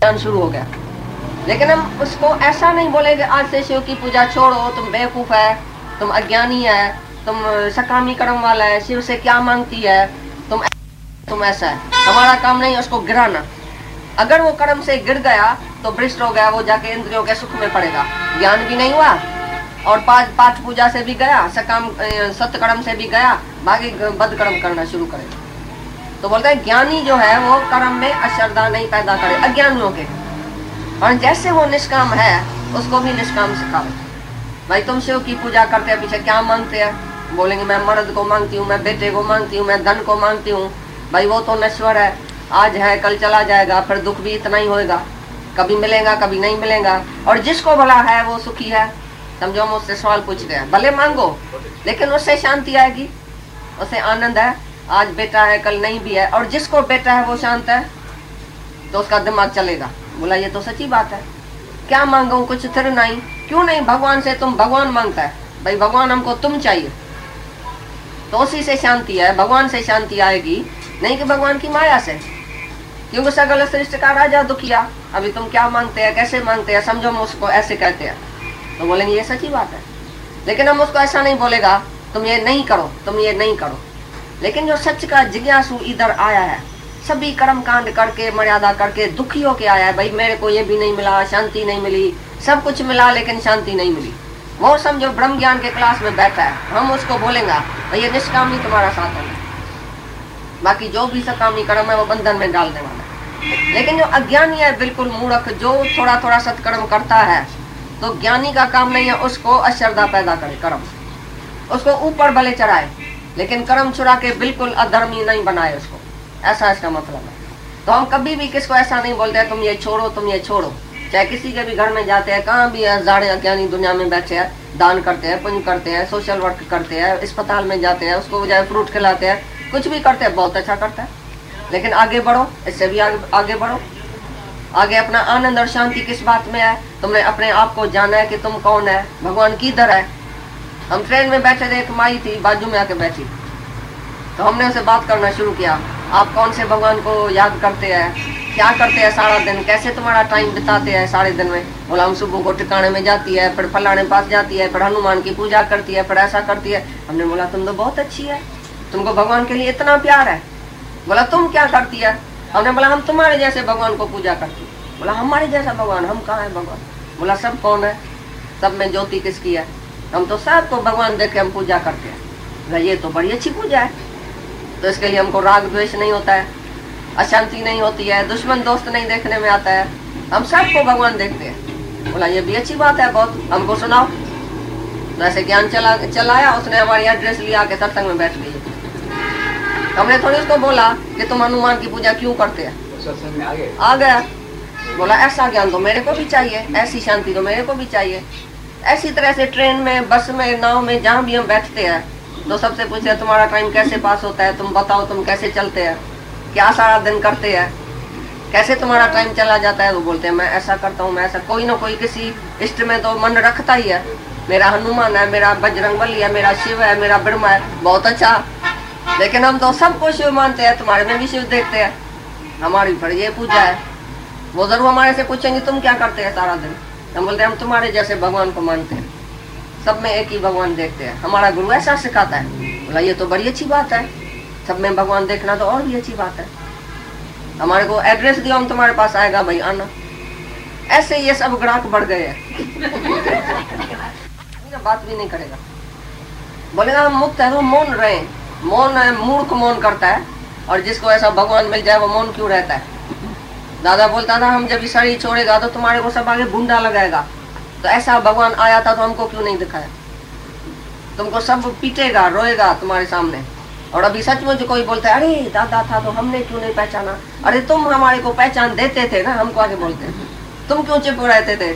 ज्ञान शुरू हो गया। लेकिन हम उसको ऐसा नहीं बोलेंगे आज से शिव की पूजा छोड़ो, तुम बेवकूफ है, तुम अज्ञानी है, तुम सकामी कर्म वाला है, शिव से क्या मांगती है, तुम ऐसा है। हमारा काम नहीं उसको गिराना। अगर वो कर्म से गिर गया तो भ्रष्ट हो गया, वो जाके इंद्रियों के सुख में पड़ेगा, ज्ञान भी नहीं हुआ और पाठ पूजा से भी गया, सकाम सत्कर्म से भी गया, बाकी बद कर्म करना शुरू करेगा। तो बोलते हैं ज्ञानी जो है वो कर्म में अश्रद्धा नहीं पैदा करे अज्ञानियों के, और जैसे वो निष्काम है उसको भी निष्काम सिखाओ। भाई तुम शिव की पूजा करते हैं, पीछे क्या मांगते हैं? बोलेंगे मैं मर्द को मांगती हूँ, मैं बेटे को मांगती हूँ, मैं धन को मांगती हूँ। भाई वो तो नश्वर है, आज है कल चला जाएगा, फिर दुख भी इतना ही होएगा, कभी मिलेगा कभी नहीं मिलेगा। और जिसको भला है वो सुखी है। समझो मुझसे सवाल पूछ गया, भले मांगो लेकिन उससे शांति आएगी, उससे आनंद है। आज बेटा है कल नहीं भी है, और जिसको बेटा है वो शांत है तो उसका दिमाग चलेगा। बोला ये तो सच्ची बात है, क्या मांगो कुछ फिर नहीं, क्यों नहीं भगवान से, तुम भगवान मांगता है, भाई भगवान हमको तुम चाहिए, तो उसी से शांति है, भगवान से शांति आएगी, नहीं कि भगवान की माया से। क्योंकि सकल सृष्टि का राजा दुखिया, अभी तुम क्या मांगते हैं, कैसे मांगते हैं, समझो हम उसको ऐसे कहते हैं, तो बोलेंगे ये सच्ची बात है। लेकिन हम उसको ऐसा नहीं बोलेगा तुम ये नहीं करो, तुम ये नहीं करो। लेकिन जो सच का जिज्ञासु इधर आया है, सभी कर्म कांड करके मर्यादा करके दुखी होके आया है, भाई मेरे को ये भी नहीं मिला, शांति नहीं मिली, सब कुछ मिला लेकिन शांति नहीं मिली, वो समझो ब्रह्म ज्ञान के क्लास में बैठा है, हम उसको बोलेंगे भाई ये निष्कामी तुम्हारा साधन है, बाकी जो भी सकामी कर्म है वो बंधन में डालने वाला है। लेकिन जो अज्ञानी है, बिल्कुल मूर्ख, जो थोड़ा थोड़ा सत्कर्म करता है, तो ज्ञानी का काम नहीं है उसको अश्रद्धा पैदा करे, कर्म उसको ऊपर भले चढ़ाए लेकिन कर्म चुरा के बिल्कुल अधर्मी नहीं बनाए उसको, ऐसा इसका मतलब है। तो हम कभी भी किसको ऐसा नहीं बोलते हैं तुम ये छोड़ो, तुम ये छोड़ो। चाहे किसी के भी घर में जाते हैं, कहाँ भी हजारे अज्ञानी दुनिया में बैठे हैं, दान करते हैं, पुण्य करते हैं, सोशल वर्क करते हैं, अस्पताल में जाते हैं, उसको बजाय फ्रूट खिलाते हैं, कुछ भी करते हैं, बहुत अच्छा करता है। लेकिन आगे बढ़ो, इससे भी आगे बढ़ो। आगे अपना आनंद और शांति किस बात में है? तुमने अपने आप को जाना है कि तुम कौन है, भगवान किधर है। हम ट्रेन में बैठे थे, एक माई थी बाजू में आके बैठी, तो हमने उसे बात करना शुरू किया, आप कौन से भगवान को याद करते हैं, क्या करते हैं सारा दिन, कैसे तुम्हारा टाइम बिताते हैं सारे दिन में? बोला हम सुबह को ठिकाने में जाती है, फिर फलाने पास जाती है, फिर हनुमान की पूजा करती है, फिर ऐसा करती है। हमने बोला तुम तो बहुत अच्छी है, तुमको भगवान के लिए इतना प्यार है। बोला तुम क्या करती है? हमने बोला हम तुम्हारे जैसे भगवान को पूजा करती है। बोला हमारे जैसा भगवान, हम कहाँ है भगवान? बोला सब कौन है, सब में ज्योति किसकी है? हम तो सबको भगवान देख के हम पूजा करते हैं। बोला ये तो बड़ी अच्छी पूजा है, तो इसके लिए हमको राग द्वेष नहीं होता है, अशांति नहीं होती है, दुश्मन दोस्त नहीं देखने में आता है, हम सबको भगवान देखते हैं। बोला ये भी अच्छी बात है बहुत, हमको सुनाओ। तो ऐसे ज्ञान चलाया उसने, हमारी एड्रेस लिया के सत्संग में बैठ गई। हमने थोड़ी उसको बोला कि तुम हनुमान की पूजा क्यों करते हैं, सत्संग में आ गया। बोला ऐसा ज्ञान तो मेरे को भी चाहिए, ऐसी शांति तो मेरे को भी चाहिए। ऐसी तरह से ट्रेन में, बस में, नाव में, जहाँ भी हम बैठते हैं तो सबसे पूछते तुम्हारा टाइम कैसे पास होता है, तुम बताओ तुम कैसे चलते हैं, क्या सारा दिन करते हैं, कैसे तुम्हारा टाइम चला जाता है? वो बोलते हैं मैं ऐसा करता हूँ, मैं ऐसा। कोई ना कोई किसी इष्ट में तो मन रखता ही है, मेरा हनुमान है, मेरा बजरंगबली है, मेरा शिव है, मेरा ब्रह्मा है, बहुत अच्छा। लेकिन हम तो सबको शिव मानते हैं, तुम्हारे में भी शिव देखते हैं, हमारी पर ये पूजा है। वो जरूर हमारे से पूछेंगे तुम क्या करते हैं सारा दिन? हम बोलते हैं हम तुम्हारे जैसे भगवान को मानते हैं, सब में एक ही भगवान देखते हैं, हमारा गुरु ऐसा सिखाता है। बोला ये तो बड़ी अच्छी बात है, सब में भगवान देखना तो और भी अच्छी बात है। हमारे को एड्रेस दिया, हम तुम्हारे पास आएगा भाई आना। ऐसे ये सब ग्राहक बढ़ गए हैं। बात भी नहीं करेगा, बोलेगा हम मुक्त है, वो मौन रहे। मौन है, मूर्ख मौन करता है, और जिसको ऐसा भगवान मिल जाए वो मौन क्यों रहता है? दादा बोलता था हम जब शरीर छोड़ेगा तो तुम्हारे को सब आगे गुंडा लगाएगा, तो ऐसा भगवान आया था तो हमको क्यों नहीं दिखाया? तुमको सब पीटेगा, रोएगा तुम्हारे सामने। और अभी सचमुच कोई बोलता है अरे दादा था तो हमने क्यों नहीं पहचाना? अरे तुम हमारे को पहचान देते थे ना, हमको आगे बोलते हैं तुम क्यों चुप रहते थे?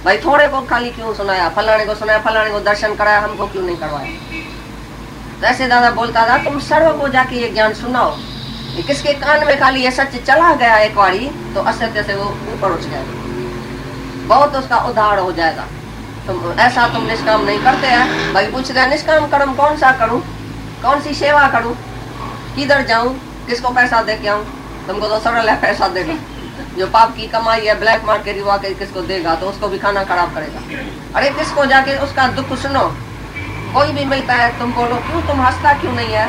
भाई थोड़े को खाली क्यों सुनाया, फलाने को सुनाया, फलाने को दर्शन कराया, हमको क्यों नहीं करवाया? तो ऐसे दादा बोलता था तुम सर्व को जाके ये ज्ञान सुनाओ। किसके कान में खाली ये सच चला गया एक बारी तो असत्य से वो ऊपर उठ जाएगा, बहुत उसका उद्धार हो जाएगा। तुम ऐसा तुम निष्काम नहीं करते हैं। भाई पूछ रहे निष्काम कर्म कौन सा करूं, कौन सी सेवा करूं, किधर जाऊं, किसको पैसा दे के आऊं? तुमको तो सरल है पैसा देना, जो पाप की कमाई है ब्लैक मार्केट की वाकई किसको देगा तो उसको भी खाना खराब करेगा। अरे किसको जाके उसका दुख सुनो, कोई भी मिलता है तुम बोलो क्यों तुम हंसता क्यों नहीं है,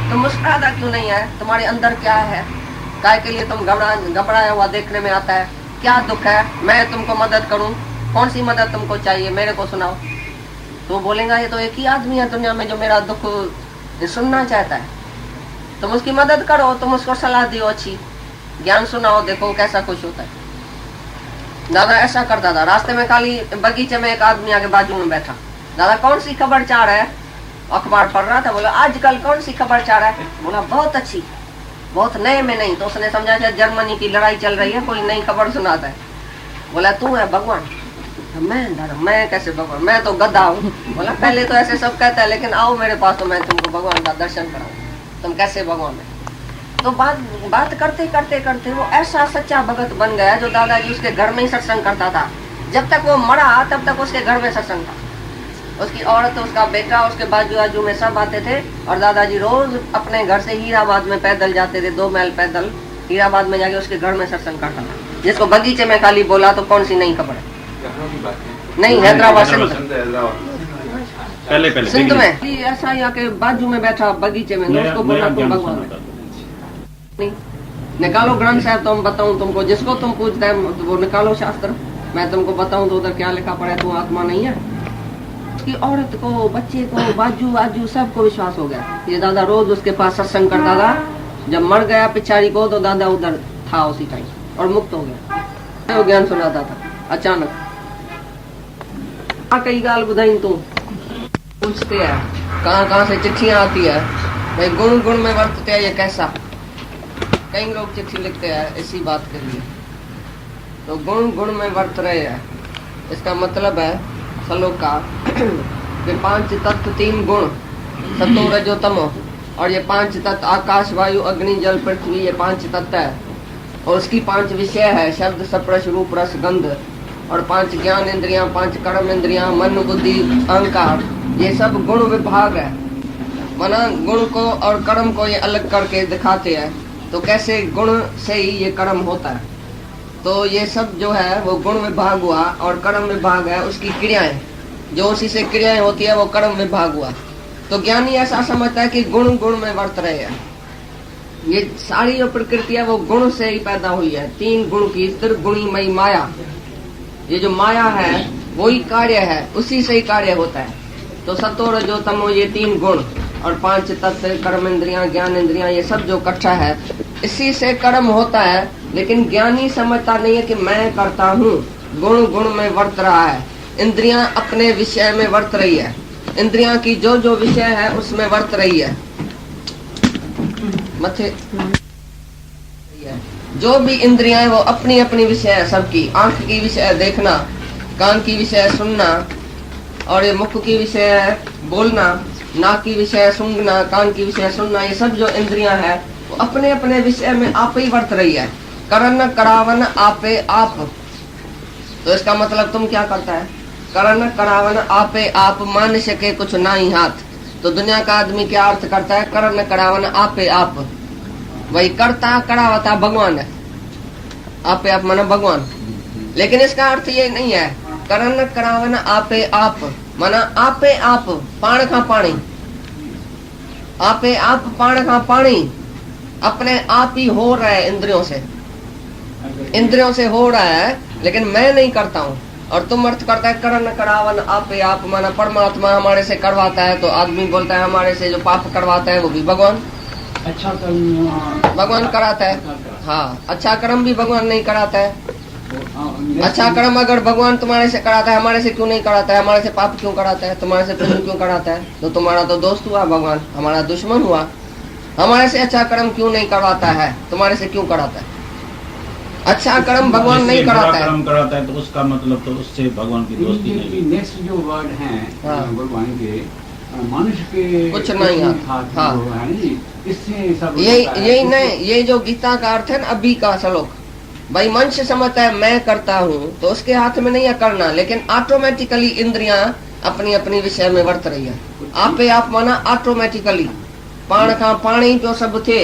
तुम मुस्कुराता क्यों नहीं है, तुम्हारे अंदर क्या है, काय के लिए तुम घबराया हुआ देखने में आता है, क्या दुख है, मैं तुमको मदद करूं, कौन सी मदद तुमको चाहिए मेरे को सुनाओ। तो बोलेगा ये तो एक ही आदमी है दुनिया में जो मेरा दुख सुनना चाहता है, तुम उसकी मदद करो, तुम उसको सलाह दियो, अच्छी ज्ञान सुनाओ, देखो कैसा खुश होता है। दादा ऐसा करता था, रास्ते में खाली बगीचे में एक आदमी आके बाजू में बैठा, दादा कौन सी खबर चाह रहा है, अखबार पढ़ रहा था, बोला आजकल कौन सी खबर चाह रहा है, बोला बहुत अच्छी, बहुत नए में नहीं, तो उसने समझा शायद जर्मनी की लड़ाई चल रही है, कोई नई खबर सुनाता है। बोला तू है भगवान, मैं दादा मैं कैसे भगवान, मैं तो गधा हूँ। बोला पहले तो ऐसे सब कहता है, लेकिन आओ मेरे पास तो मैं तुमको भगवान का दर्शन कराऊं, तुम कैसे भगवान है। तो बात करते करते करते वो ऐसा सच्चा भगत बन गया जो दादाजी उसके घर में ही सत्संग करता था, जब तक वो मरा तब तक उसके घर में सत्संग था। उसकी औरत, उसका बेटा, उसके बाजू में सब आते थे, और दादाजी रोज अपने घर से हीराबाद में पैदल जाते थे, 2 मील पैदल हीराबाद में जाके उसके घर में सत्संग करता था। जिसको बगीचे में खाली बोला तो कौन सी नई खबर है, नहीं हैदराबाद पहले सिंध में ऐसा ही आके बाजू में बैठा बगीचे में, उसको बोला तुम भगवान नहीं, निकालो ग्रंथ साहब तो हम बताऊं तुमको, जिसको तुम पूछते हैं वो निकालो शास्त्र, मैं तुमको बताऊं तो उधर क्या लिखा पड़ा है, तू आत्मा नहीं है। उसकी औरत को, बच्चे को, बाजू सबको विश्वास हो गया। ये दादा रोज उसके पास सत्संग करता था, जब मर गया पिछाड़ी को तो दादा उधर था उसी टाइम और मुक्त हो गया, वो ज्ञान सुनाता था। अचानक कई गाल बुधाई तू पूछते है, कहाँ से चिट्ठियां आती है, भाई गुण गुण में वर्तते है, ये कैसा, कई लोग चिट्ठी लिखते हैं इसी बात के लिए, तो गुण गुण में वर्त रहे हैं, इसका मतलब है श्लोक का कि 5 तत्व 3 गुण, सतो रजो तमो, और ये 5 तत्व आकाश वायु अग्नि जल पृथ्वी, ये 5 तत्व है, और उसकी 5 विषय है, शब्द स्पर्श रूप रस गंध, और 5 ज्ञान इंद्रियां, 5 कर्म इंद्रियां, मन बुद्धि अहंकार, ये सब गुण विभाग है। मना गुण को और कर्म को ये अलग करके दिखाते हैं, तो कैसे गुण से ही ये कर्म होता है, तो ये सब जो है वो गुण विभाग हुआ, और कर्म विभाग है उसकी क्रियाएं, जो उसी से क्रियाएं होती है वो कर्म विभाग हुआ। तो ज्ञानी ऐसा समझता है कि गुण गुण में वर्त रहे हैं, ये सारी जो प्रकृति है वो गुण से ही पैदा हुई है, 3 गुण की त्रिगुणीमयी माया, ये जो माया है वही कार्य है, उसी से ही कार्य होता है। तो सतो रजो तमो ये 3 गुण और 5 तत्व, कर्म इंद्रियां, ज्ञान इंद्रियां, ये सब जो इकट्ठा है इसी से कर्म होता है। लेकिन ज्ञानी समझता नहीं है कि मैं करता हूँ, गुण गुण में वर्त रहा है, इंद्रियां अपने विषय में वर्त रही है, इंद्रियां की जो जो विषय है उसमें वर्त रही है, मथे जो भी इंद्रियां है वो अपनी अपनी विषय है सबकी, आंख की विषय देखना, कान की विषय सुनना, और ये मुख की विषय है बोलना, नाक की विषय सूंघना, कान की विषय सुनना, ये सब जो इंद्रियां है वो अपने अपने विषय में आप ही वर्त रही है, करन करावन आपे आप। तो इसका मतलब तुम क्या करता है, करन करावन आपे आप, मान सके कुछ ना ही हाथ। तो दुनिया का आदमी क्या अर्थ करता है, करन करावन आपे आप, वही करता करावता भगवान है, आपे आप माना भगवान। लेकिन इसका अर्थ ये नहीं है, करन करावन आपे आप माना आपे आप पाण का पानी, आपे आप पाण का पानी, अपने आप ही हो रहा है, इंद्रियों से हो रहा है, लेकिन मैं नहीं करता हूँ। और तुम अर्थ करता है करन करावन आपे आप माना परमात्मा हमारे से करवाता है। तो आदमी बोलता है हमारे से जो पाप करवाता है वो भी भगवान, अच्छा कर्म भगवान कराता है। हाँ, अच्छा कर्म भी भगवान नहीं कराता है। अच्छा कर्म अगर भगवान तुम्हारे से कराता है, हमारे से क्यों नहीं कराता है, हमारे से पाप क्यों कराता है, तुम्हारे से पुण्य क्यों कराता है, तो तुम्हारा तो दोस्त हुआ भगवान, हमारा दुश्मन हुआ। हमारे से अच्छा कर्म क्यों नहीं करवाता है, तुम्हारे से क्यों कराता है। अच्छा कर्म भगवान नहीं कराता है, कर्म कराता है तो उसका मतलब तो उससे भगवान की दोस्ती नहीं। नेक्स्ट जो वर्ड है भगवान के, मनुष्य के कुछ नहीं है। हाँ, इससे सब यही नहीं, ये जो गीता का अर्थ है ना अभी का श्लोक, भाई मनुष्य समझता है मैं करता हूँ, तो उसके हाथ में नहीं है करना, लेकिन ऑटोमेटिकली इंद्रियां अपनी अपनी विषय में वर्त रही है। आपे आप माना ऑटोमेटिकली, पाण का पानी जो सब थे,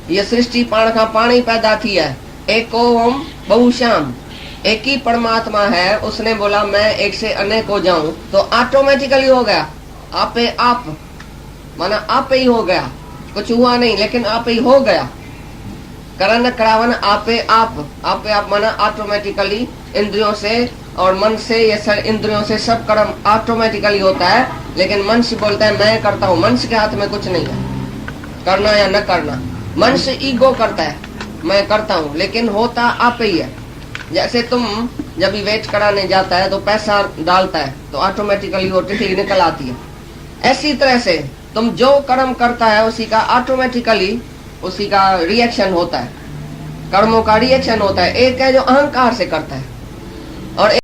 ये सृष्टि पाण का पानी पैदा थी है, एको ओम बहुश्याम, एक ही परमात्मा है, उसने बोला मैं एक से अनेक हो जाऊं, तो ऑटोमेटिकली हो गया। आपे आप माना आप ही हो गया, कुछ हुआ नहीं लेकिन आप ही हो गया। करण करावन आपे आप माना ऑटोमेटिकली इंद्रियों से और मन से, ये सर इंद्रियों से सब कर्म ऑटोमेटिकली होता है। लेकिन मनुष्य बोलता है मैं करता हूँ। मनुष्य के हाथ में कुछ नहीं है करना या न करना। मनुष्य ईगो करता है मैं करता हूँ, लेकिन होता आप ही है। जैसे तुम जब भी वेट कराने जाता है तो पैसा डालता है तो ऑटोमेटिकली वो टिकट निकल आती है। ऐसी तरह से तुम जो कर्म करता है उसी का ऑटोमेटिकली उसी का रिएक्शन होता है, कर्मों का रिएक्शन होता है। एक है जो अहंकार से करता है और